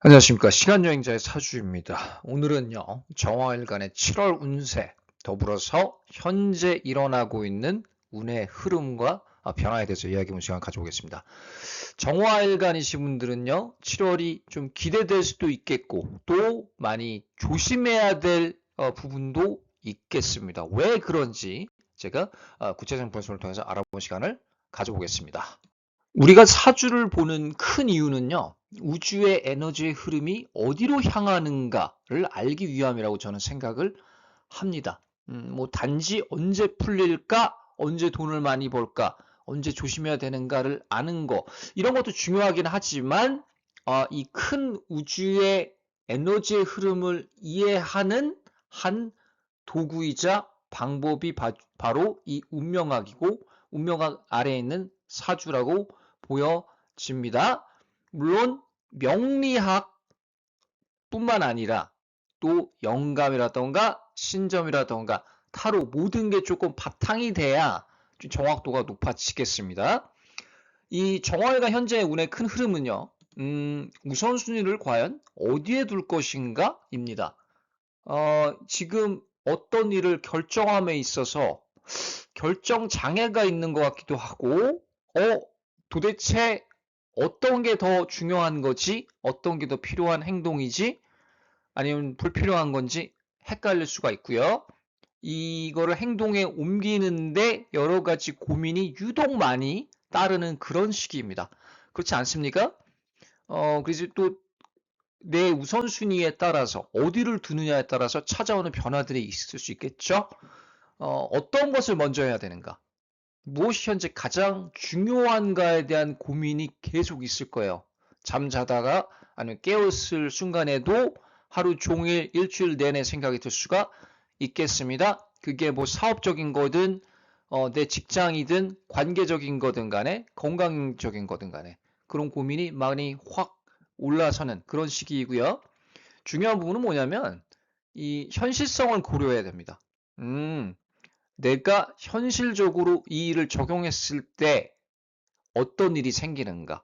안녕하십니까. 시간여행자의 사주입니다. 오늘은요, 정화일간의 7월 운세, 더불어서 현재 일어나고 있는 운의 흐름과 변화에 대해서 이야기해보는 시간 가져보겠습니다. 정화일간이신 분들은요, 7월이 좀 기대될 수도 있겠고, 또 많이 조심해야 될 부분도 있겠습니다. 왜 그런지 제가 구체적인 분석을 통해서 알아보는 시간을 가져보겠습니다. 우리가 사주를 보는 큰 이유는요, 우주의 에너지의 흐름이 어디로 향하는가를 알기 위함이라고 저는 생각을 합니다. 뭐 단지 언제 풀릴까, 언제 돈을 많이 벌까, 언제 조심해야 되는가를 아는 거, 이런 것도 중요하긴 하지만 이 큰 우주의 에너지의 흐름을 이해하는 한 도구이자 방법이 바로 이 운명학이고, 운명학 아래에 있는 사주라고 보여집니다. 물론 명리학뿐만 아니라 또 영감이라던가 신점이라던가 타로 모든 게 조금 바탕이 돼야 좀 정확도가 높아지겠습니다. 이 정화일간 현재의 운의 큰 흐름은요, 우선순위를 과연 어디에 둘 것인가 입니다. 지금 어떤 일을 결정함에 있어서 결정 장애가 있는 것 같기도 하고, 도대체 어떤 게 더 중요한 거지? 어떤 게 더 필요한 행동이지? 아니면 불필요한 건지 헷갈릴 수가 있고요. 이거를 행동에 옮기는데 여러 가지 고민이 유독 많이 따르는 그런 시기입니다. 그렇지 않습니까? 그래서 또 내 우선순위에 따라서 어디를 두느냐에 따라서 찾아오는 변화들이 있을 수 있겠죠? 어떤 것을 먼저 해야 되는가? 무엇이 현재 가장 중요한가에 대한 고민이 계속 있을 거예요. 잠자다가 아니면 깨었을 순간에도 하루 종일 일주일 내내 생각이 들 수가 있겠습니다. 그게 뭐 사업적인 거든 내 직장이든 관계적인 거든 간에 건강적인 거든 간에 그런 고민이 많이 확 올라서는 그런 시기이고요. 중요한 부분은 뭐냐면 이 현실성을 고려해야 됩니다. 내가 현실적으로 이 일을 적용했을 때 어떤 일이 생기는가?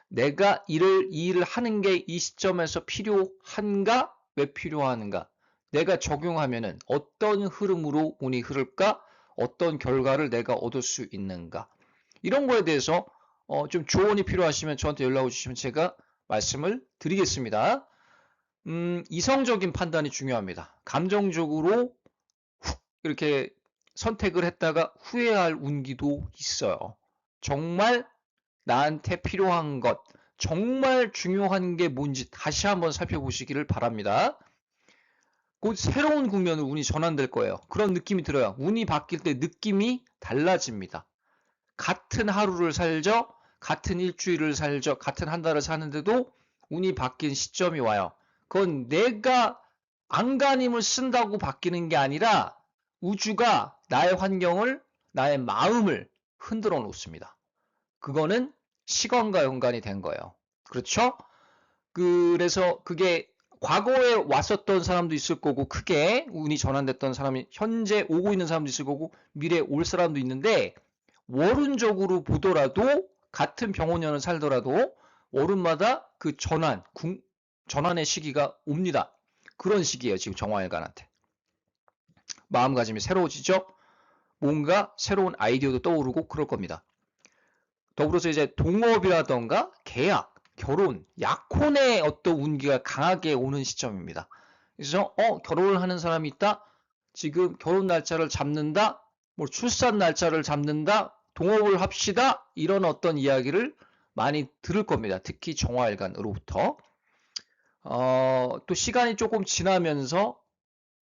내가 이 일을 하는 게 이 시점에서 필요한가? 왜 필요한가? 내가 적용하면은 어떤 흐름으로 운이 흐를까? 어떤 결과를 내가 얻을 수 있는가? 이런 거에 대해서 좀 조언이 필요하시면 저한테 연락을 주시면 제가 말씀을 드리겠습니다. 이성적인 판단이 중요합니다. 감정적으로 이렇게 선택을 했다가 후회할 운기도 있어요. 정말 나한테 필요한 것, 정말 중요한 게 뭔지 다시 한번 살펴보시기를 바랍니다. 곧 새로운 국면으로 운이 전환될 거예요. 그런 느낌이 들어요. 운이 바뀔 때 느낌이 달라집니다. 같은 하루를 살죠. 같은 일주일을 살죠. 같은 한 달을 사는데도 운이 바뀐 시점이 와요. 그건 내가 안간힘을 쓴다고 바뀌는 게 아니라 우주가 나의 환경을, 나의 마음을 흔들어 놓습니다. 그거는 시간과 연관이 된 거예요. 그렇죠? 그래서 그게 과거에 왔었던 사람도 있을 거고, 크게 운이 전환됐던 사람이 현재 오고 있는 사람도 있을 거고, 미래에 올 사람도 있는데, 월운적으로 보더라도, 같은 병원년을 살더라도, 월운마다 그 전환의 시기가 옵니다. 그런 시기예요, 지금 정화일간한테. 마음가짐이 새로워지죠? 뭔가 새로운 아이디어도 떠오르고 그럴 겁니다. 더불어서 이제 동업이라던가 계약, 결혼, 약혼의 어떤 운기가 강하게 오는 시점입니다. 그래서 결혼을 하는 사람이 있다? 지금 결혼 날짜를 잡는다? 뭐 출산 날짜를 잡는다? 동업을 합시다? 이런 어떤 이야기를 많이 들을 겁니다. 특히 정화일간으로부터. 또 시간이 조금 지나면서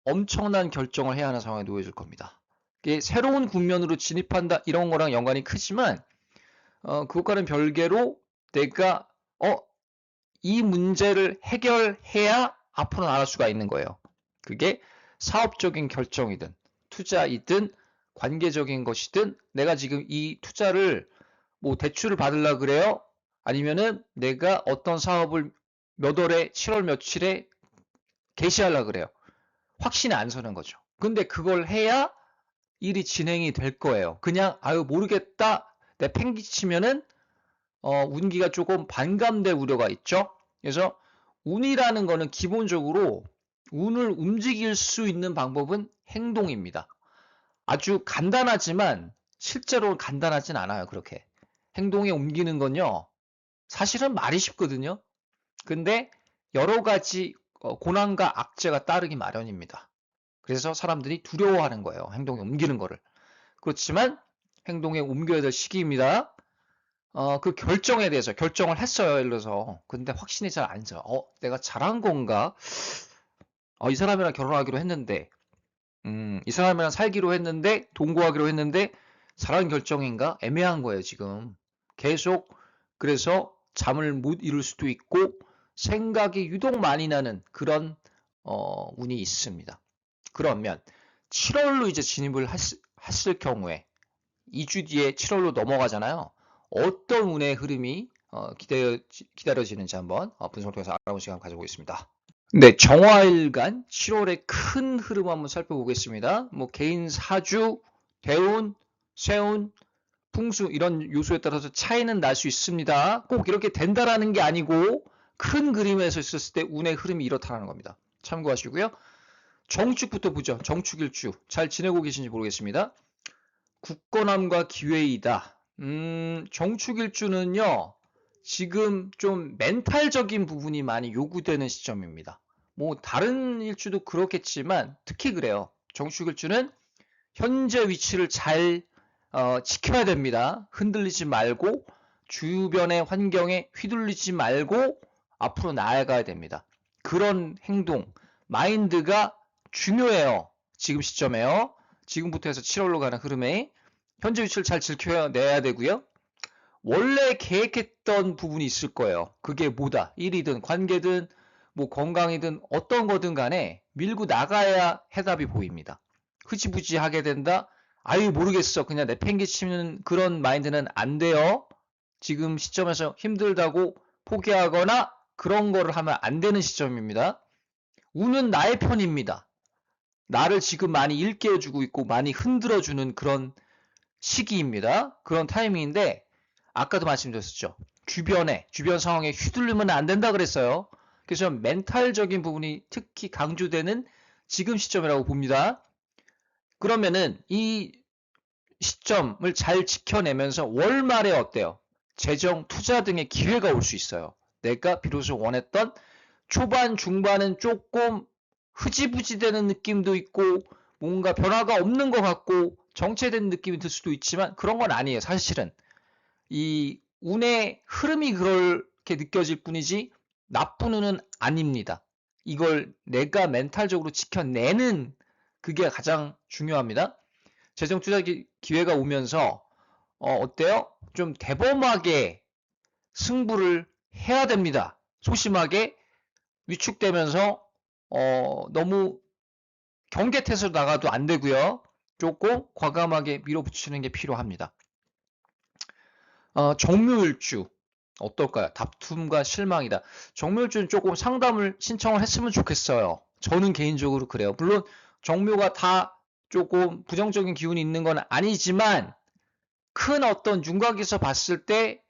엄청난 결정을 해야 하는 상황에 놓여질 겁니다. 이게 새로운 국면으로 진입한다 이런 거랑 연관이 크지만 그것과는 별개로 내가 이 문제를 해결해야 앞으로 나갈 수가 있는 거예요. 그게 사업적인 결정이든 투자이든 관계적인 것이든 내가 지금 이 투자를 뭐 대출을 받으려 그래요? 아니면은 내가 어떤 사업을 몇 월에 7월 며칠에 개시하려 그래요. 확신이 안 서는 거죠. 근데 그걸 해야 일이 진행이 될 거예요. 그냥 아유 모르겠다 내 팽기치면은 운기가 조금 반감될 우려가 있죠. 그래서 운이라는 거는 기본적으로 운을 움직일 수 있는 방법은 행동입니다. 아주 간단하지만 실제로 간단하진 않아요. 그렇게. 행동에 옮기는 건요. 사실은 말이 쉽거든요. 근데 여러 가지 고난과 악재가 따르기 마련입니다. 그래서 사람들이 두려워하는 거예요. 행동에 옮기는 거를. 그렇지만 행동에 옮겨야 될 시기입니다. 그 결정에 대해서 결정을 했어요. 예를 들어서. 근데 확신이 잘 안 서. 내가 잘한 건가? 이 사람이랑 결혼하기로 했는데, 이 사람이랑 살기로 했는데, 동거하기로 했는데, 잘한 결정인가? 애매한 거예요, 지금. 계속, 그래서 잠을 못 이룰 수도 있고, 생각이 유독 많이 나는 그런, 운이 있습니다. 그러면, 7월로 이제 진입을 했을 경우에, 2주 뒤에 7월로 넘어가잖아요. 어떤 운의 흐름이 기다려지는지 한번 분석을 통해서 알아보는 시간 가져보겠습니다. 네, 정화일간 7월의 큰 흐름 한번 살펴보겠습니다. 뭐 개인 사주, 대운, 세운, 풍수 이런 요소에 따라서 차이는 날 수 있습니다. 꼭 이렇게 된다라는 게 아니고 큰 그림에서 있었을 때 운의 흐름이 이렇다는 겁니다. 참고하시고요. 정축부터 보죠. 정축일주 잘 지내고 계신지 모르겠습니다. 굳건함과 기회이다. 정축일주는요. 지금 좀 멘탈적인 부분이 많이 요구되는 시점입니다. 뭐 다른 일주도 그렇겠지만 특히 그래요. 정축일주는 현재 위치를 잘 지켜야 됩니다. 흔들리지 말고 주변의 환경에 휘둘리지 말고 앞으로 나아가야 됩니다. 그런 행동, 마인드가 중요해요. 지금 시점에요. 지금부터 해서 7월로 가는 흐름에 현재 위치를 잘 지켜내야 되고요. 원래 계획했던 부분이 있을 거예요. 그게 뭐다? 일이든 관계든 뭐 건강이든 어떤 거든 간에 밀고 나가야 해답이 보입니다. 흐지부지 하게 된다? 아유 모르겠어. 그냥 내팽개치는 그런 마인드는 안 돼요. 지금 시점에서 힘들다고 포기하거나 그런 거를 하면 안 되는 시점입니다. 운은 나의 편입니다. 나를 지금 많이 일깨워주고 있고 많이 흔들어주는 그런 시기입니다. 그런 타이밍인데 아까도 말씀드렸었죠. 주변 상황에 휘둘리면 안 된다 그랬어요. 그래서 멘탈적인 부분이 특히 강조되는 지금 시점이라고 봅니다. 그러면은 이 시점을 잘 지켜내면서 월말에 어때요? 재정, 투자 등의 기회가 올 수 있어요. 내가 비로소 원했던 초반, 중반은 조금 흐지부지 되는 느낌도 있고 뭔가 변화가 없는 것 같고 정체된 느낌이 들 수도 있지만 그런 건 아니에요. 사실은. 이 운의 흐름이 그렇게 느껴질 뿐이지 나쁜 운은 아닙니다. 이걸 내가 멘탈적으로 지켜내는 그게 가장 중요합니다. 재정 투자 기회가 오면서 어때요? 좀 대범하게 승부를 해야 됩니다. 소심하게 위축되면서 너무 경계태세로 나가도 안 되고요. 조금 과감하게 밀어붙이는 게 필요합니다. 정묘일주 어떨까요? 다툼과 실망이다. 정묘일주는 조금 상담을 신청을 했으면 좋겠어요. 저는 개인적으로 그래요. 물론 정묘가 다 조금 부정적인 기운이 있는 건 아니지만 큰 어떤 윤곽에서 봤을 때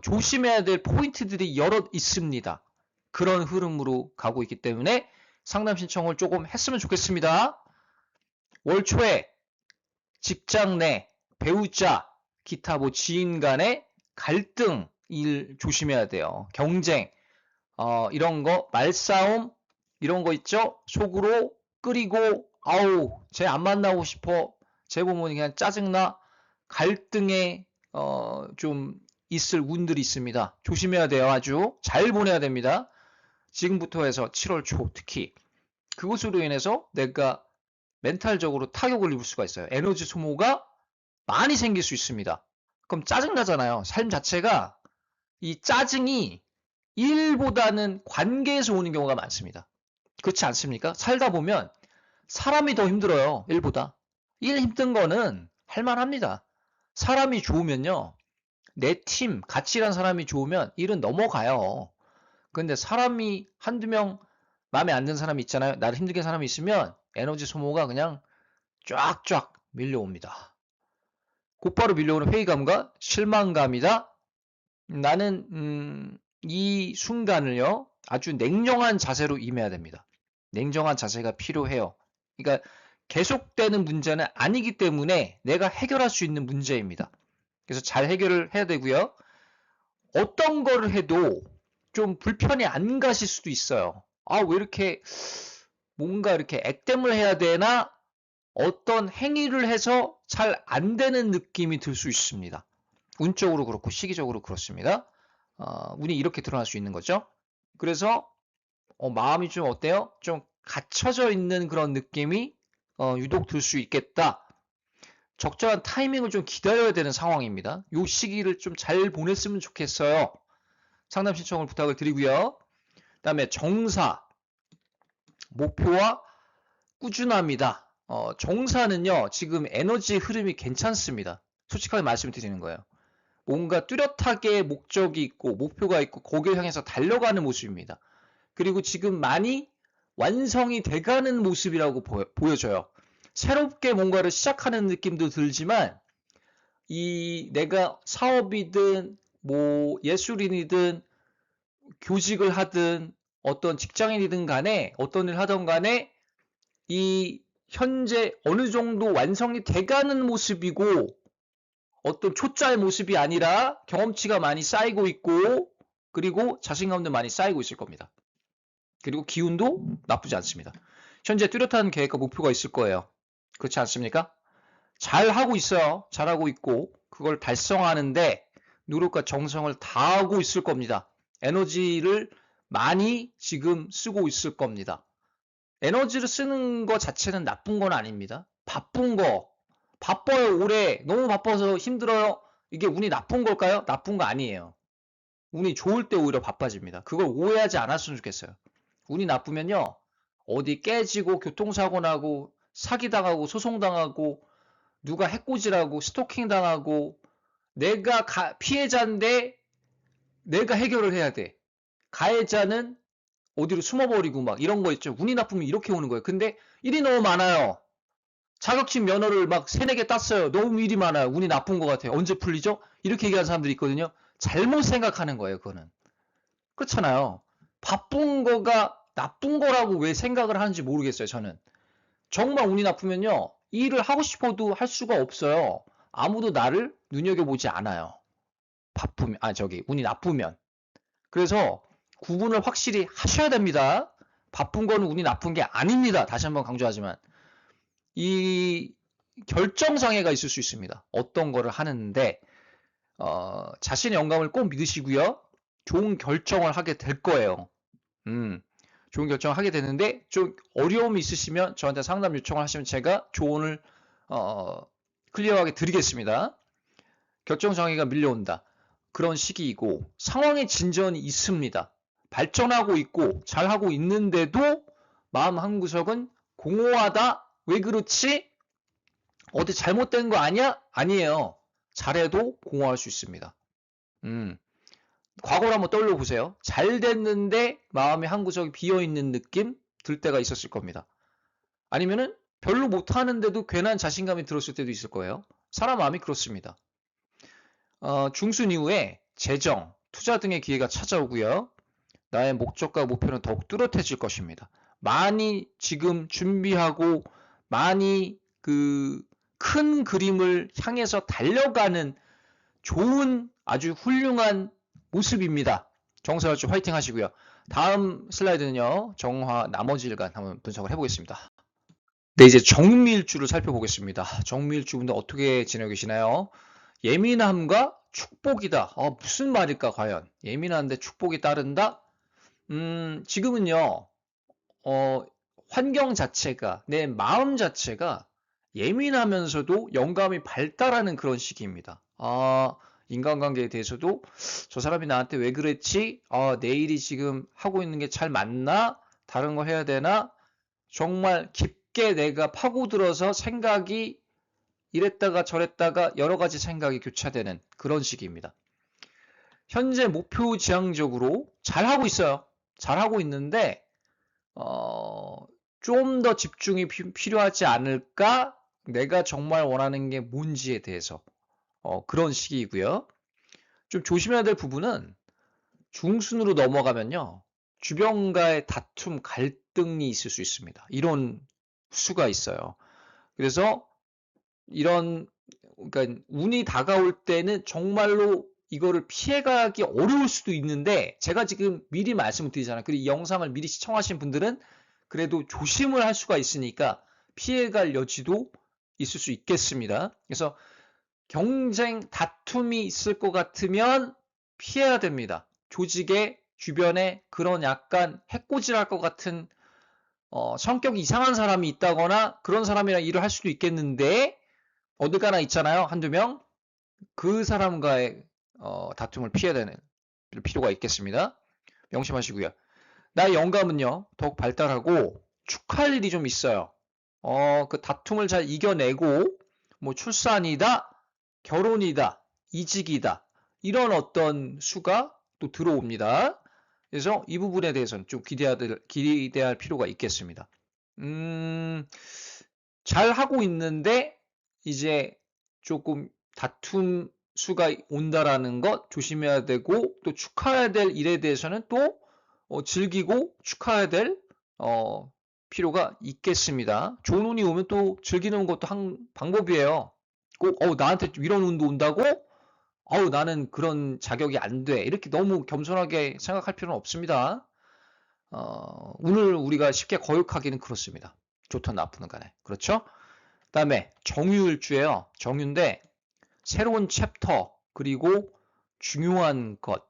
조심해야 될 포인트들이 여러 있습니다. 그런 흐름으로 가고 있기 때문에 상담 신청을 조금 했으면 좋겠습니다. 월 초에 직장 내 배우자, 기타 뭐 지인 간의 갈등 일 조심해야 돼요. 경쟁, 이런 거, 말싸움, 이런 거 있죠? 속으로 끓이고, 아우, 쟤 안 만나고 싶어. 쟤 보면 그냥 짜증나. 갈등에, 좀 있을 운들이 있습니다. 조심해야 돼요. 아주. 잘 보내야 됩니다. 지금부터 해서 7월 초 특히. 그것으로 인해서 내가 멘탈적으로 타격을 입을 수가 있어요. 에너지 소모가 많이 생길 수 있습니다. 그럼 짜증나잖아요. 삶 자체가 이 짜증이 일보다는 관계에서 오는 경우가 많습니다. 그렇지 않습니까? 살다 보면 사람이 더 힘들어요. 일보다. 일 힘든 거는 할만합니다. 사람이 좋으면요. 내 팀, 같이 일하는 사람이 좋으면 일은 넘어가요. 근데 사람이 한두 명 마음에 안 드는 사람이 있잖아요. 나를 힘들게 하는 사람이 있으면 에너지 소모가 그냥 쫙쫙 밀려옵니다. 곧바로 밀려오는 회의감과 실망감이다. 나는 이 순간을요. 아주 냉정한 자세로 임해야 됩니다. 냉정한 자세가 필요해요. 그러니까 계속되는 문제는 아니기 때문에 내가 해결할 수 있는 문제입니다. 그래서 잘 해결을 해야 되고요. 어떤 거를 해도 좀 불편이 안 가실 수도 있어요. 아, 왜 이렇게 뭔가 이렇게 액땜을 해야 되나? 어떤 행위를 해서 잘 안 되는 느낌이 들 수 있습니다. 운적으로 그렇고 시기적으로 그렇습니다. 운이 이렇게 드러날 수 있는 거죠. 그래서 마음이 좀 어때요? 좀 갇혀져 있는 그런 느낌이 유독 들 수 있겠다. 적절한 타이밍을 좀 기다려야 되는 상황입니다. 이 시기를 좀 잘 보냈으면 좋겠어요. 상담 신청을 부탁을 드리고요. 그 다음에 정사, 목표와 꾸준합니다. 정사는요, 지금 에너지 흐름이 괜찮습니다. 솔직하게 말씀드리는 거예요. 뭔가 뚜렷하게 목적이 있고 목표가 있고 거기를 향해서 달려가는 모습입니다. 그리고 지금 많이 완성이 돼가는 모습이라고 보여져요. 새롭게 뭔가를 시작하는 느낌도 들지만 이 내가 사업이든 뭐 예술인이든 교직을 하든 어떤 직장인이든 간에 어떤 일을 하든 간에 이 현재 어느 정도 완성이 돼가는 모습이고 어떤 초짜의 모습이 아니라 경험치가 많이 쌓이고 있고 그리고 자신감도 많이 쌓이고 있을 겁니다. 그리고 기운도 나쁘지 않습니다. 현재 뚜렷한 계획과 목표가 있을 거예요. 그렇지 않습니까? 잘하고 있어요. 잘하고 있고 그걸 달성하는데 노력과 정성을 다하고 있을 겁니다. 에너지를 많이 지금 쓰고 있을 겁니다. 에너지를 쓰는 것 자체는 나쁜 건 아닙니다. 바쁜 거, 바빠요, 올해. 너무 바빠서 힘들어요. 이게 운이 나쁜 걸까요? 나쁜 거 아니에요. 운이 좋을 때 오히려 바빠집니다. 그걸 오해하지 않았으면 좋겠어요. 운이 나쁘면요, 어디 깨지고, 교통사고 나고, 사기당하고, 소송당하고, 누가 해코지라고, 스토킹 당하고, 내가 피해자인데, 내가 해결을 해야 돼. 가해자는 어디로 숨어버리고 막 이런 거 있죠. 운이 나쁘면 이렇게 오는 거예요. 근데 일이 너무 많아요. 자격증 면허를 막 3, 4개 땄어요. 너무 일이 많아요. 운이 나쁜 것 같아요. 언제 풀리죠? 이렇게 얘기하는 사람들이 있거든요. 잘못 생각하는 거예요, 그거는. 그렇잖아요. 바쁜 거가 나쁜 거라고 왜 생각을 하는지 모르겠어요, 저는. 정말 운이 나쁘면요. 이 일을 하고 싶어도 할 수가 없어요. 아무도 나를 눈여겨보지 않아요. 운이 나쁘면. 그래서 구분을 확실히 하셔야 됩니다. 바쁜 거는 운이 나쁜 게 아닙니다. 다시 한번 강조하지만. 이 결정장애가 있을 수 있습니다. 어떤 거를 하는데 자신의 영감을 꼭 믿으시고요. 좋은 결정을 하게 될 거예요. 좋은 결정을 하게 되는데 좀 어려움이 있으시면 저한테 상담 요청을 하시면 제가 조언을 클리어하게 드리겠습니다. 결정장애가 밀려온다. 그런 시기이고 상황의 진전이 있습니다. 발전하고 있고 잘하고 있는데도 마음 한구석은 공허하다. 왜 그렇지? 어디 잘못된 거 아니야? 아니에요. 잘해도 공허할 수 있습니다. 과거를 한번 떠올려 보세요. 잘 됐는데 마음의 한구석이 비어있는 느낌 들 때가 있었을 겁니다. 아니면은 별로 못하는데도 괜한 자신감이 들었을 때도 있을 거예요. 사람 마음이 그렇습니다. 중순 이후에 재정, 투자 등의 기회가 찾아오고요. 나의 목적과 목표는 더욱 뚜렷해질 것입니다. 많이 지금 준비하고 많이 큰 그림을 향해서 달려가는 좋은 아주 훌륭한 모습입니다. 정서열주 화이팅 하시고요. 다음 슬라이드는요. 정화 나머지 일간 한번 분석을 해보겠습니다. 네, 이제 정밀주를 살펴보겠습니다. 정밀주분들 어떻게 지내고 계시나요? 예민함과 축복이다. 무슨 말일까 과연? 예민한데 축복이 따른다? 지금은요. 환경 자체가 내 마음 자체가 예민하면서도 영감이 발달하는 그런 시기입니다. 인간관계에 대해서도 저 사람이 나한테 왜 그랬지? 내 일이 지금 하고 있는 게 잘 맞나? 다른 거 해야 되나? 정말 깊게 내가 파고들어서 생각이 이랬다가 저랬다가 여러 가지 생각이 교차되는 그런 시기입니다. 현재 목표 지향적으로 잘하고 있어요. 잘하고 있는데 좀 더 집중이 필요하지 않을까? 내가 정말 원하는 게 뭔지에 대해서 그런 시기이고요. 좀 조심해야 될 부분은 중순으로 넘어가면요. 주변과의 다툼, 갈등이 있을 수 있습니다. 이런 수가 있어요. 그래서 이런 그러니까 운이 다가올 때는 정말로 이거를 피해가기 어려울 수도 있는데 제가 지금 미리 말씀을 드리잖아요. 그리고 이 영상을 미리 시청하신 분들은 그래도 조심을 할 수가 있으니까 피해갈 여지도 있을 수 있겠습니다. 그래서 경쟁, 다툼이 있을 것 같으면 피해야 됩니다. 조직의 주변에 그런 약간 해코지할 것 같은 성격이 이상한 사람이 있다거나 그런 사람이랑 일을 할 수도 있겠는데 어딜 가나 있잖아요. 한두 명. 그 사람과의 다툼을 피해야 되는 필요가 있겠습니다. 명심하시고요. 나의 영감은요. 더욱 발달하고 축하할 일이 좀 있어요. 그 다툼을 잘 이겨내고 뭐 출산이다, 결혼이다, 이직이다 이런 어떤 수가 또 들어옵니다. 그래서 이 부분에 대해서는 좀 기대할 필요가 있겠습니다. 잘 하고 있는데 이제 조금 다툼 수가 온다라는 것 조심해야 되고 또 축하해야 될 일에 대해서는 또 즐기고 축하해야 될 필요가 있겠습니다. 좋은 운이 오면 또 즐기는 것도 한 방법이에요. 꼭 나한테 이런 운도 온다고? 나는 그런 자격이 안 돼. 이렇게 너무 겸손하게 생각할 필요는 없습니다. 운을 우리가 쉽게 거역하기는 그렇습니다. 좋든 나쁘든 간에. 그렇죠? 그다음에 정유일주예요. 정유인데 새로운 챕터 그리고 중요한 것.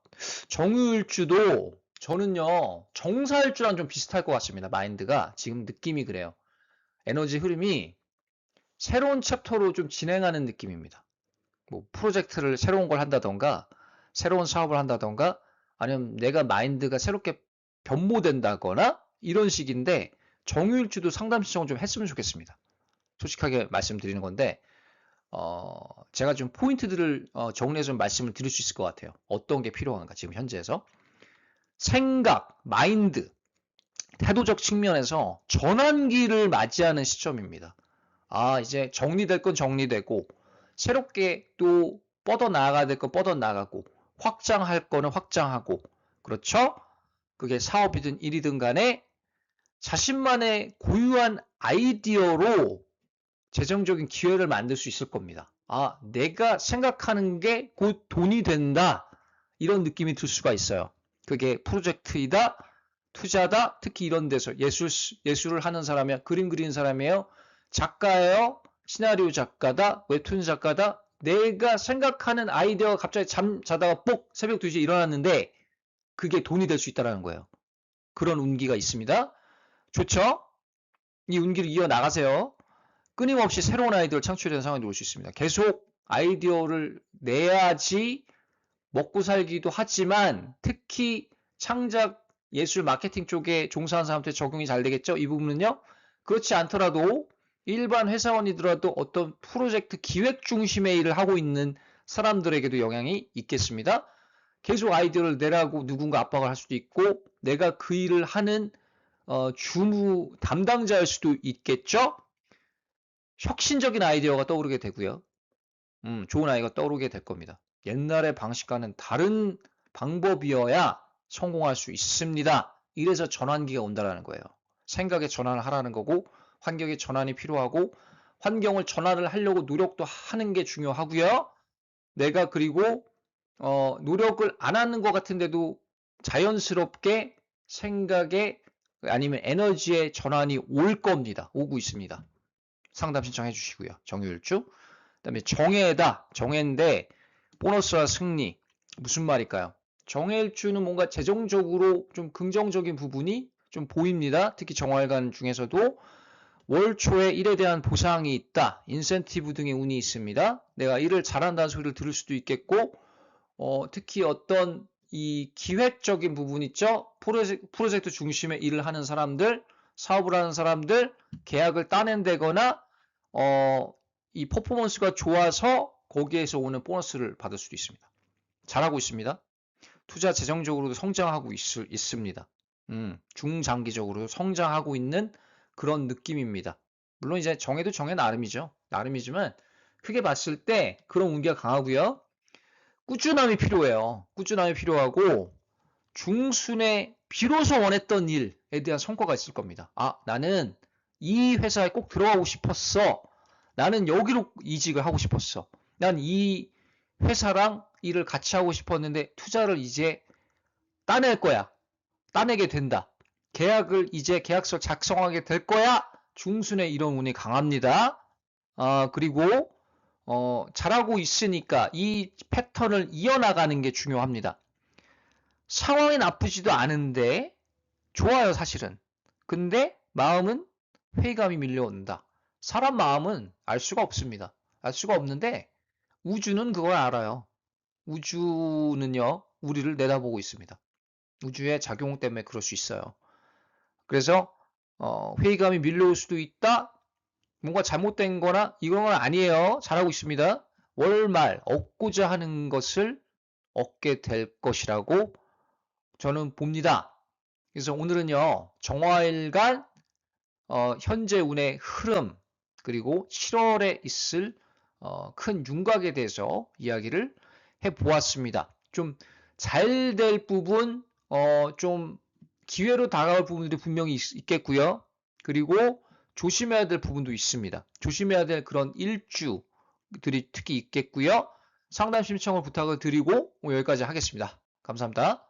정유일주도 저는요 정사일주랑 좀 비슷할 것 같습니다. 마인드가 지금 느낌이 그래요. 에너지 흐름이 새로운 챕터로 좀 진행하는 느낌입니다. 뭐 프로젝트를 새로운 걸 한다던가 새로운 사업을 한다던가 아니면 내가 마인드가 새롭게 변모된다거나 이런 식인데 정유일주도 상담 신청을 좀 했으면 좋겠습니다. 솔직하게 말씀드리는 건데 제가 좀 포인트들을 정리해서 말씀을 드릴 수 있을 것 같아요. 어떤 게 필요한가 지금 현재에서 생각, 마인드, 태도적 측면에서 전환기를 맞이하는 시점입니다. 이제 정리될 건 정리되고 새롭게 또 뻗어나가야 될 건 뻗어나가고 확장할 거는 확장하고 그렇죠? 그게 사업이든 일이든 간에 자신만의 고유한 아이디어로 재정적인 기회를 만들 수 있을 겁니다. 내가 생각하는 게 곧 돈이 된다. 이런 느낌이 들 수가 있어요. 그게 프로젝트이다, 투자다, 특히 이런 데서 예술을 하는 사람이야, 그림 그리는 사람이에요, 작가예요, 시나리오 작가다, 웹툰 작가다. 내가 생각하는 아이디어가 갑자기 잠 자다가 뽁 새벽 2시에 일어났는데 그게 돈이 될 수 있다는 거예요. 그런 운기가 있습니다. 좋죠? 이 운기를 이어나가세요. 끊임없이 새로운 아이디어를 창출하는 상황이 올 수 있습니다. 계속 아이디어를 내야지 먹고 살기도 하지만 특히 창작 예술 마케팅 쪽에 종사하는 사람한테 적용이 잘 되겠죠? 이 부분은요. 그렇지 않더라도 일반 회사원이더라도 어떤 프로젝트 기획 중심의 일을 하고 있는 사람들에게도 영향이 있겠습니다. 계속 아이디어를 내라고 누군가 압박을 할 수도 있고 내가 그 일을 하는 주무 담당자일 수도 있겠죠? 혁신적인 아이디어가 떠오르게 되고요. 좋은 아이가 떠오르게 될 겁니다. 옛날의 방식과는 다른 방법이어야 성공할 수 있습니다. 이래서 전환기가 온다는 거예요. 생각의 전환을 하라는 거고 환경의 전환이 필요하고 환경을 전환을 하려고 노력도 하는 게 중요하고요. 내가 그리고 노력을 안 하는 것 같은데도 자연스럽게 생각에 아니면 에너지의 전환이 올 겁니다. 오고 있습니다. 상담 신청해 주시고요. 정유일주. 그다음에 정해다. 정해인데 보너스와 승리. 무슨 말일까요? 정해일주는 뭔가 재정적으로 좀 긍정적인 부분이 좀 보입니다. 특히 정활관 중에서도 월 초에 일에 대한 보상이 있다. 인센티브 등의 운이 있습니다. 내가 일을 잘한다는 소리를 들을 수도 있겠고 특히 어떤 이 기획적인 부분 있죠? 프로젝트 중심의 일을 하는 사람들, 사업을 하는 사람들, 계약을 따낸다거나 이 퍼포먼스가 좋아서 거기에서 오는 보너스를 받을 수도 있습니다. 잘하고 있습니다. 투자 재정적으로도 성장하고 있습니다. 중장기적으로 성장하고 있는 그런 느낌입니다. 물론 이제 정해도 정해 나름이죠. 나름이지만 크게 봤을 때 그런 운기가 강하고요. 꾸준함이 필요해요. 꾸준함이 필요하고 중순에 비로소 원했던 일에 대한 성과가 있을 겁니다. 아, 나는 이 회사에 꼭 들어가고 싶었어. 나는 여기로 이직을 하고 싶었어. 난 이 회사랑 일을 같이 하고 싶었는데 투자를 이제 따낼 거야. 따내게 된다. 계약을 이제 계약서 작성하게 될 거야. 중순에 이런 운이 강합니다. 그리고 잘하고 있으니까 이 패턴을 이어나가는 게 중요합니다. 상황이 나쁘지도 않은데 좋아요, 사실은. 근데 마음은 회의감이 밀려온다. 사람 마음은 알 수가 없습니다. 알 수가 없는데 우주는 그걸 알아요. 우주는요, 우리를 내다보고 있습니다. 우주의 작용 때문에 그럴 수 있어요. 그래서 회의감이 밀려올 수도 있다. 뭔가 잘못된 거나 이건 아니에요. 잘하고 있습니다. 월말 얻고자 하는 것을 얻게 될 것이라고 저는 봅니다. 그래서 오늘은요, 정화일간 현재 운의 흐름 그리고 7월에 있을 큰 윤곽에 대해서 이야기를 해보았습니다. 좀 잘 될 부분, 좀 기회로 다가올 부분들이 분명히 있겠고요. 그리고 조심해야 될 부분도 있습니다. 조심해야 될 그런 일주들이 특히 있겠고요. 상담 신청을 부탁을 드리고 여기까지 하겠습니다. 감사합니다.